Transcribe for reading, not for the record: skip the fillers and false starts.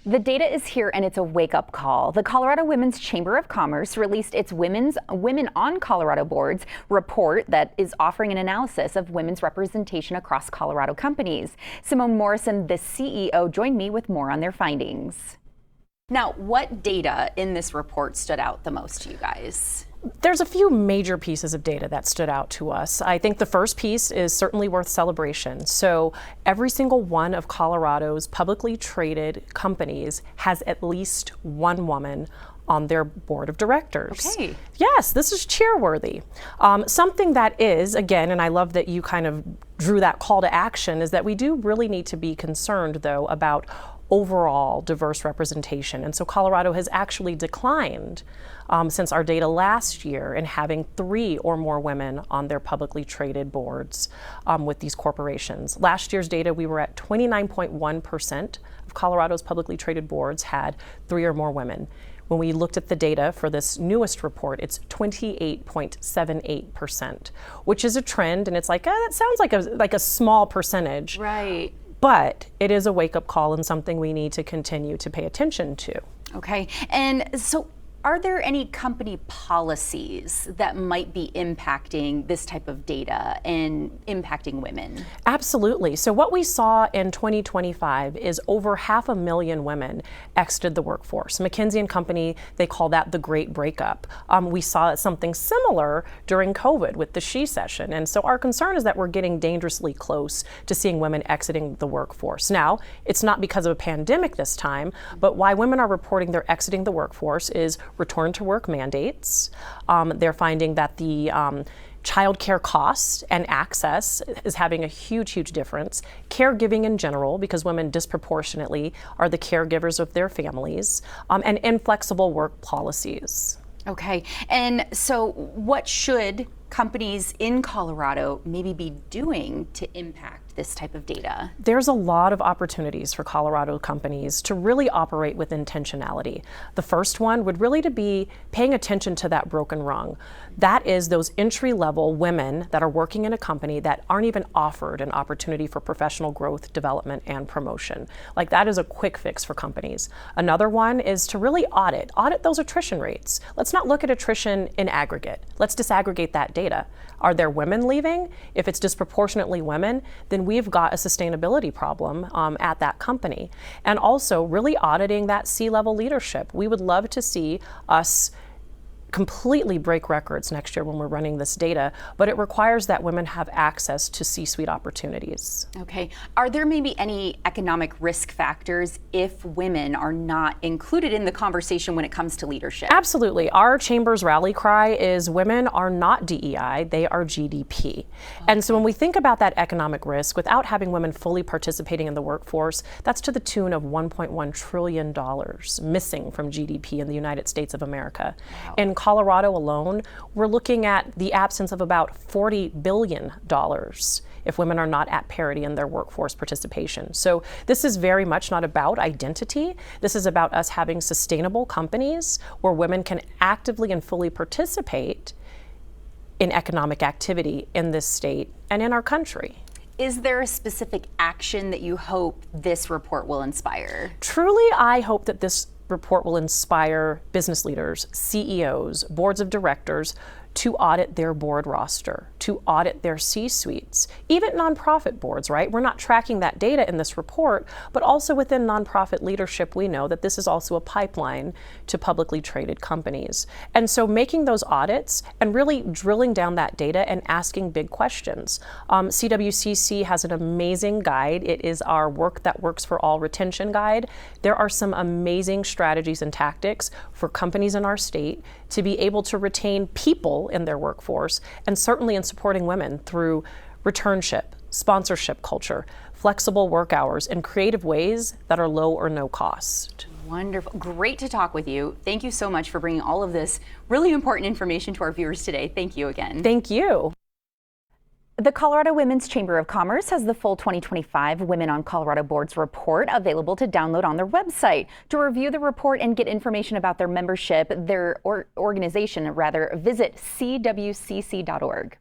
The data is here and it's a wake-up call. The Colorado Women's Chamber of Commerce released its Women on Colorado Boards report that is offering an analysis of women's representation across Colorado companies. Simone Morrison, the CEO, joined me with more on their findings. Now, what data in this report stood out the most to you guys? There's a few major pieces of data that stood out to us. I think the first piece is certainly worth celebration. So every single one of Colorado's publicly traded companies has at least one woman on their board of directors. Okay. Yes, this is cheer-worthy. Something that is, again, and I love that you kind of drew that call to action, is that we do really need to be concerned, though, about overall diverse representation. And so Colorado has actually declined since our data last year in having 3 or more women on their publicly traded boards with these corporations. Last year's data, we were at 29.1% of Colorado's publicly traded boards had 3 or more women. When we looked at the data for this newest report, it's 28.78%, which is a trend, and it's like, that sounds like a small percentage. Right. But it is a wake-up call and something we need to continue to pay attention to. Okay, and so are there any company policies that might be impacting this type of data and impacting women? Absolutely. So what we saw in 2025 is over 500,000 women exited the workforce. McKinsey & Company, they call that the great breakup. We saw something similar during COVID with the She Session. And so our concern is that we're getting dangerously close to seeing women exiting the workforce. Now, it's not because of a pandemic this time, but why women are reporting they're exiting the workforce is return to work mandates. They're finding that the childcare costs and access is having a huge difference. Caregiving in general, because women disproportionately are the caregivers of their families, and inflexible work policies. Okay, and so what should companies in Colorado maybe be doing to impact this type of data? There's a lot of opportunities for Colorado companies to really operate with intentionality. The first one would really to be paying attention to that broken rung. That is those entry-level women that are working in a company that aren't even offered an opportunity for professional growth, development, and promotion. Like, that is a quick fix for companies. Another one is to really audit those attrition rates. Let's not look at attrition in aggregate. Let's disaggregate that data. Are there women leaving? If it's disproportionately women, then we've got a sustainability problem at that company. And also really auditing that C-level leadership. We would love to see us completely break records next year when we're running this data, but it requires that women have access to C-suite opportunities. Okay. Are there maybe any economic risk factors if women are not included in the conversation when it comes to leadership? Absolutely. Our chamber's rally cry is women are not DEI, they are GDP. Okay. And so when we think about that economic risk, without having women fully participating in the workforce, that's to the tune of $1.1 trillion missing from GDP in the United States of America. Wow. In Colorado alone, we're looking at the absence of about $40 billion if women are not at parity in their workforce participation. So this is very much not about identity. This is about us having sustainable companies where women can actively and fully participate in economic activity in this state and in our country. Is there a specific action that you hope this report will inspire? Truly, I hope that this report will inspire business leaders, CEOs, boards of directors to audit their board roster, to audit their C-suites, even nonprofit boards, right? We're not tracking that data in this report, but also within nonprofit leadership, we know that this is also a pipeline to publicly traded companies. And so making those audits and really drilling down that data and asking big questions. CWCC has an amazing guide. It is our Work That Works for All retention guide. There are some amazing strategies and tactics for companies in our state to be able to retain people in their workforce, and certainly in supporting women through returnship, sponsorship culture, flexible work hours, and creative ways that are low or no cost. Wonderful. Great to talk with you. Thank you so much for bringing all of this really important information to our viewers today. Thank you again. Thank you. The Colorado Women's Chamber of Commerce has the full 2025 Women on Colorado Boards report available to download on their website. To review the report and get information about their membership, their organization, visit cwcc.org.